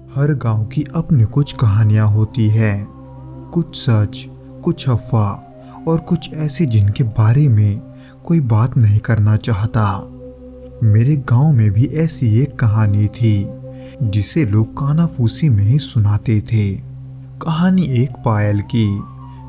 हर गांव की अपनी कुछ कहानियां होती है, कुछ सच, कुछ अफवाह और कुछ ऐसी जिनके बारे में कोई बात नहीं करना चाहता। मेरे गांव में भी ऐसी एक कहानी थी जिसे लोग कानाफूसी में ही सुनाते थे। कहानी एक पायल की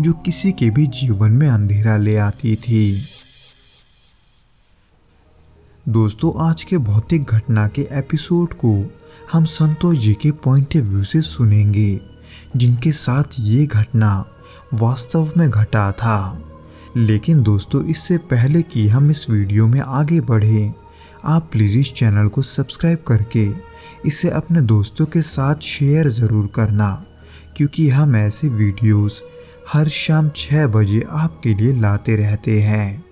जो किसी के भी जीवन में अंधेरा ले आती थी। दोस्तों, आज के भौतिक घटना के एपिसोड को हम संतोष जी के पॉइंट ऑफ व्यू से सुनेंगे, जिनके साथ ये घटना वास्तव में घटा था। लेकिन दोस्तों, इससे पहले कि हम इस वीडियो में आगे बढ़ें, आप प्लीज़ इस चैनल को सब्सक्राइब करके इसे अपने दोस्तों के साथ शेयर ज़रूर करना, क्योंकि हम ऐसे वीडियोस हर शाम 6 बजे आपके लिए लाते रहते हैं।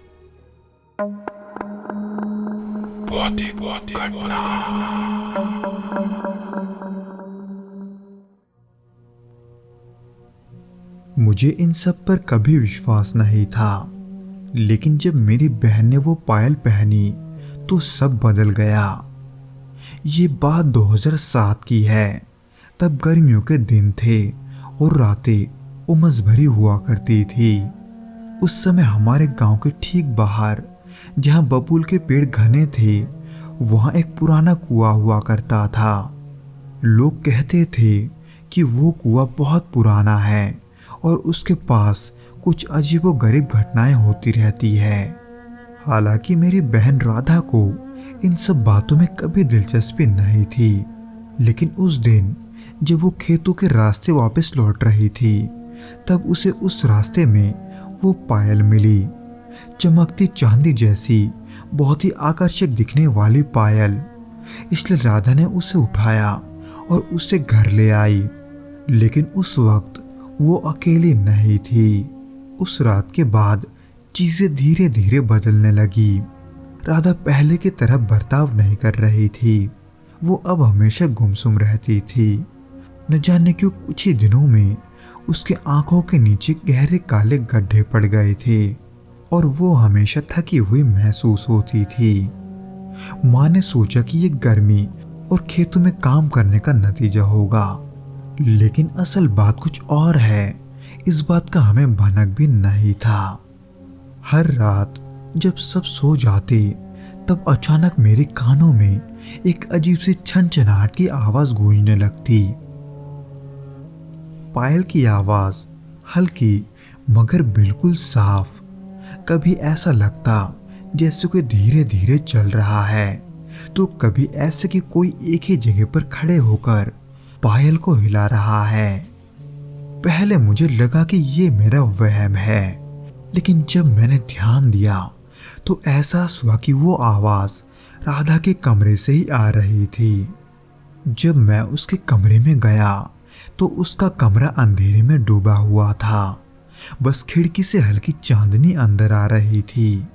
मुझे इन सब पर कभी विश्वास नहीं था, लेकिन जब मेरी बहन ने वो पायल पहनी तो सब बदल गया। ये बात 2007 की है। तब गर्मियों के दिन थे और रातें उमस भरी हुआ करती थी। उस समय हमारे गांव के ठीक बाहर, जहां बबूल के पेड़ घने थे, वहां एक पुराना कुआं हुआ करता था। लोग कहते थे कि वो कुआं बहुत पुराना है और उसके पास कुछ अजीबोगरीब घटनाएं होती रहती है। हालांकि मेरी बहन राधा को इन सब बातों में कभी दिलचस्पी नहीं थी, लेकिन उस दिन जब वो खेतों के रास्ते वापस लौट रही थी, तब उसे उस रास्ते में वो पायल मिली। चमकती चांदी जैसी बहुत ही आकर्षक दिखने वाली पायल। इसलिए राधा ने उसे उठाया और उसे घर ले आई। लेकिन उस वक्त वो अकेली नहीं थी। उस रात के बाद चीजें धीरे धीरे बदलने लगी। राधा पहले की तरह बर्ताव नहीं कर रही थी। वो अब हमेशा गुमसुम रहती थी। न जाने क्यों कुछ ही दिनों में उसके आंखों के नीचे गहरे काले गड्ढे पड़ गए थे और वो हमेशा थकी हुई महसूस होती थी। माँ ने सोचा कि ये गर्मी और खेतों में काम करने का नतीजा होगा, लेकिन असल बात कुछ और है। इस बात का हमें भनक भी नहीं था। हर रात जब सब सो जाते, तब अचानक मेरे कानों में एक अजीब सी छनछनाहट की आवाज गूंजने लगती। पायल की आवाज हल्की मगर बिल्कुल साफ। कभी ऐसा लगता जैसे कोई धीरे धीरे चल रहा है, तो कभी ऐसे कि कोई एक ही जगह पर खड़े होकर पायल को हिला रहा है। पहले मुझे लगा कि ये मेरा वहम है, लेकिन जब मैंने ध्यान दिया तो एहसास हुआ कि वो आवाज राधा के कमरे से ही आ रही थी। जब मैं उसके कमरे में गया तो उसका कमरा अंधेरे में डूबा हुआ था। बस खिड़की से हल्की चांदनी अंदर आ रही थी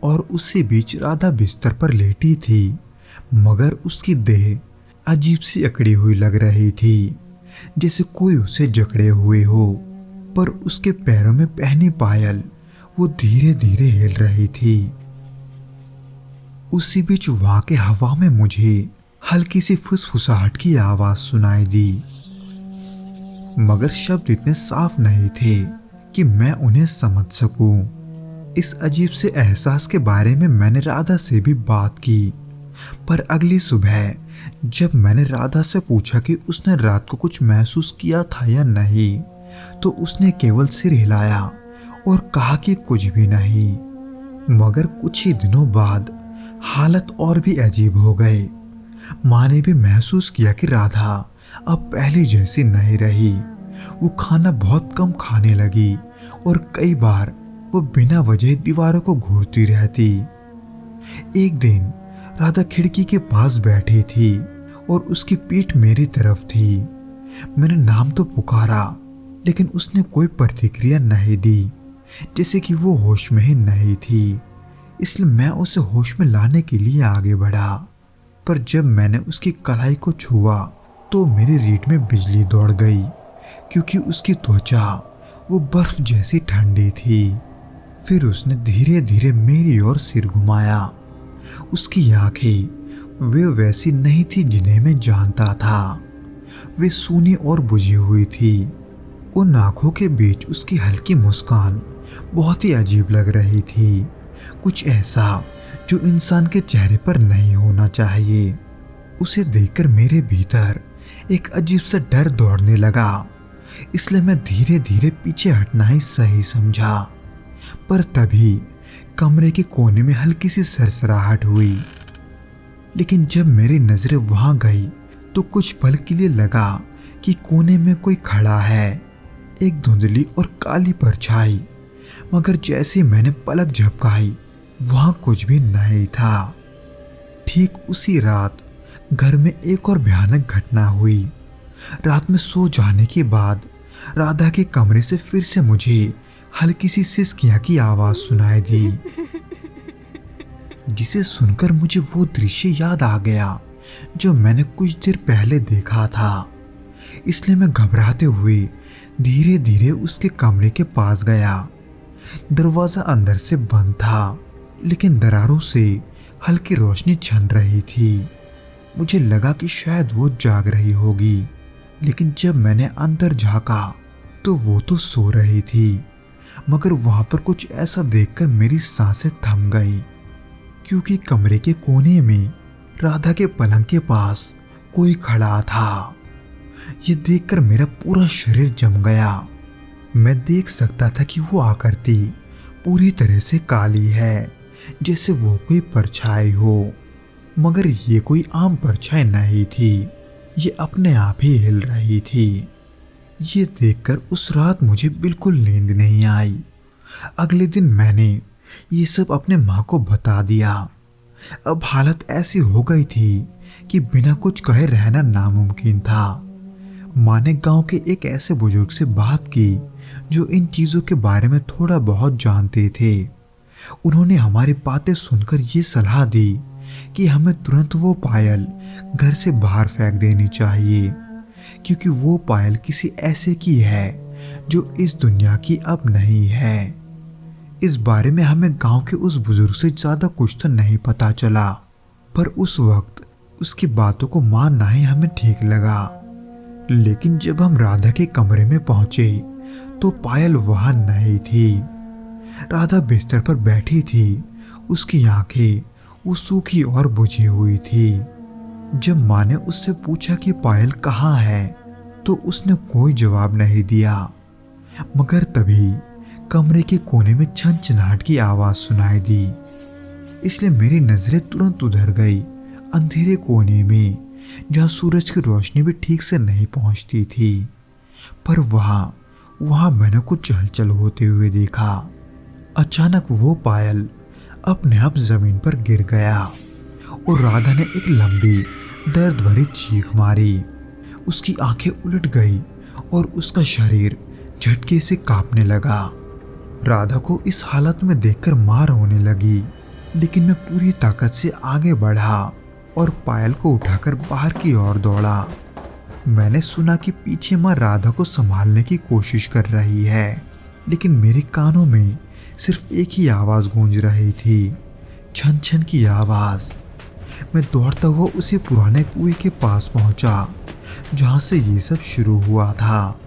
और उसी बीच राधा बिस्तर पर लेटी थी, मगर उसकी देह अजीब सी अकड़ी हुई लग रही थी, जैसे कोई उसे जकड़े हुए हो। पर उसके पैरों में पहनी पायल वो धीरे धीरे हिल रही थी। उसी बीच वहां के हवा में मुझे हल्की सी फुसफुसाहट की आवाज सुनाई दी, मगर शब्द इतने साफ नहीं थे कि मैं उन्हें समझ सकूं। इस अजीब से एहसास के बारे में मैंने राधा से भी बात की, पर अगली सुबह जब मैंने राधा से पूछा कि उसने रात को कुछ महसूस किया था या नहीं, तो उसने केवल सिर हिलाया और कहा कि कुछ भी नहीं। मगर कुछ ही दिनों बाद हालत और भी अजीब हो गई। माँ ने भी महसूस किया कि राधा अब पहले जैसी नहीं रही। वो खाना बहुत कम खाने लगी और कई बार वो बिना वजह दीवारों को घूरती रहती। एक दिन राधा खिड़की के पास बैठी थी और उसकी पीठ मेरी तरफ थी। मैंने नाम तो पुकारा, लेकिन उसने कोई प्रतिक्रिया नहीं दी, जैसे कि वो होश में ही नहीं थी। इसलिए मैं उसे होश में लाने के लिए आगे बढ़ा, पर जब मैंने उसकी कलाई को छुआ तो मेरी रीढ़ में बिजली दौड़ गई, क्योंकि उसकी त्वचा वो बर्फ जैसी ठंडी थी। फिर उसने धीरे धीरे मेरी ओर सिर घुमाया। उसकी आंखें वे वैसी नहीं थी जिन्हें मैं जानता था। वे सूनी और बुझी हुई थी। उन आंखों के बीच उसकी हल्की मुस्कान बहुत ही अजीब लग रही थी, कुछ ऐसा जो इंसान के चेहरे पर नहीं होना चाहिए। उसे देखकर मेरे भीतर एक अजीब सा डर दौड़ने लगा, इसलिए मैं धीरे धीरे पीछे हटना ही सही समझा। पर तभी कमरे के कोने में हल्की सी सरसराहट हुई, लेकिन जब मेरी नजरें वहां गई तो कुछ पल के लिए लगा कि कोने में कोई खड़ा है, एक धुंधली और काली परछाई। मगर जैसे मैंने पलक झपकाई वहां कुछ भी नहीं था। ठीक उसी रात घर में एक और भयानक घटना हुई। रात में सो जाने के बाद राधा के कमरे से फिर से मुझे हल्की सी सिसकियां की आवाज सुनाई दी, जिसे सुनकर मुझे वो दृश्य याद आ गया जो मैंने कुछ देर पहले देखा था। इसलिए मैं घबराते हुए धीरे धीरे उसके कमरे के पास गया। दरवाजा अंदर से बंद था, लेकिन दरारों से हल्की रोशनी छन रही थी। मुझे लगा कि शायद वो जाग रही होगी, लेकिन जब मैंने अंदर झांका तो वो तो सो रही थी। मगर वहां पर कुछ ऐसा देखकर मेरी सांसें थम गई, क्योंकि कमरे के कोने में राधा के पलंग के पास कोई खड़ा था। ये देखकर मेरा पूरा शरीर जम गया। मैं देख सकता था कि वो आकृति पूरी तरह से काली है, जैसे वो कोई परछाई हो। मगर ये कोई आम परछाई नहीं थी, ये अपने आप ही हिल रही थी। ये देखकर उस रात मुझे बिल्कुल नींद नहीं आई। अगले दिन मैंने ये सब अपने माँ को बता दिया। अब हालत ऐसी हो गई थी कि बिना कुछ कहे रहना नामुमकिन था। माँ ने गांव के एक ऐसे बुजुर्ग से बात की जो इन चीजों के बारे में थोड़ा बहुत जानते थे। उन्होंने हमारी बातें सुनकर ये सलाह दी कि हमें तुरंत वो पायल घर से बाहर फेंक देनी चाहिए, क्योंकि वो पायल किसी ऐसे की है जो इस दुनिया की अब नहीं है। इस बारे में हमें गांव के उस बुजुर्ग से ज्यादा कुछ तो नहीं पता चला, पर उस वक्त उसकी बातों को मानना ही हमें ठीक लगा। लेकिन जब हम राधा के कमरे में पहुंचे तो पायल वहां नहीं थी। राधा बिस्तर पर बैठी थी, उसकी आंखें वो सूखी और बुझी हुई थी। जब माँ ने उससे पूछा कि पायल कहाँ है तो उसने कोई जवाब नहीं दिया। मगर तभी कमरे के कोने में छनछनाहट की आवाज सुनाई दी, इसलिए मेरी नजरें तुरंत उधर गई अंधेरे कोने में, जहाँ सूरज की रोशनी भी ठीक से नहीं पहुंचती थी। पर वहां मैंने कुछ हलचल होते हुए देखा। अचानक वो पायल अपने आप जमीन पर गिर गया और राधा ने एक लंबी दर्द भरी चीख मारी। उसकी आंखें उलट गई और उसका शरीर झटके से कांपने लगा। राधा को इस हालत में देखकर मां रोने लगी, लेकिन मैं पूरी ताकत से आगे बढ़ा और पायल को उठाकर बाहर की ओर दौड़ा। मैंने सुना कि पीछे मां राधा को संभालने की कोशिश कर रही है, लेकिन मेरे कानों में सिर्फ एक ही आवाज गूंज रही थी, छन छन की आवाज। मैं दौड़ता हुआ उसी पुराने कुएं के पास पहुंचा जहां से ये सब शुरू हुआ था।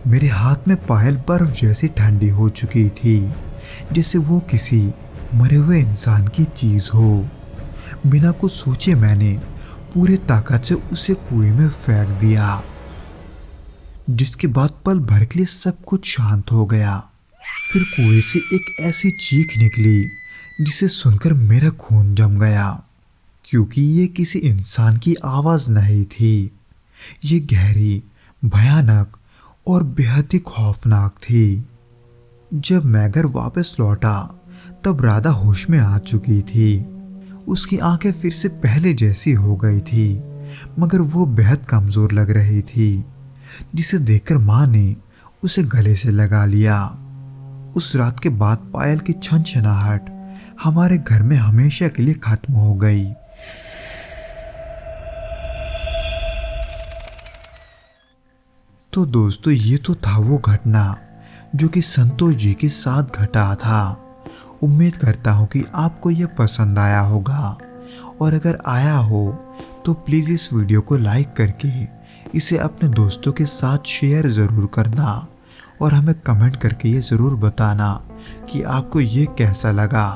मेरे हाथ में पायल बर्फ जैसी ठंडी हो चुकी थी, जैसे वो किसी मरे हुए इंसान की चीज हो। बिना कुछ सोचे मैंने पूरी ताकत से उसे कुएं में फेंक दिया, जिसके बाद पल भर के लिए सब कुछ शांत हो गया। फिर कुएं से एक ऐसी चीख निकली जिसे सुनकर मेरा खून जम गया, क्योंकि ये किसी इंसान की आवाज नहीं थी। ये गहरी, भयानक और बेहद ही खौफनाक थी। जब मैं घर वापस लौटा तब राधा होश में आ चुकी थी। उसकी आंखें फिर से पहले जैसी हो गई थी, मगर वो बेहद कमजोर लग रही थी, जिसे देखकर माँ ने उसे गले से लगा लिया। उस रात के बाद पायल की छनछनाहट हमारे घर में हमेशा के लिए खत्म हो गई। तो दोस्तों, ये तो था वो घटना जो कि संतोष जी के साथ घटा था। उम्मीद करता हूँ कि आपको यह पसंद आया होगा, और अगर आया हो तो प्लीज़ इस वीडियो को लाइक करके इसे अपने दोस्तों के साथ शेयर ज़रूर करना और हमें कमेंट करके ये ज़रूर बताना कि आपको ये कैसा लगा।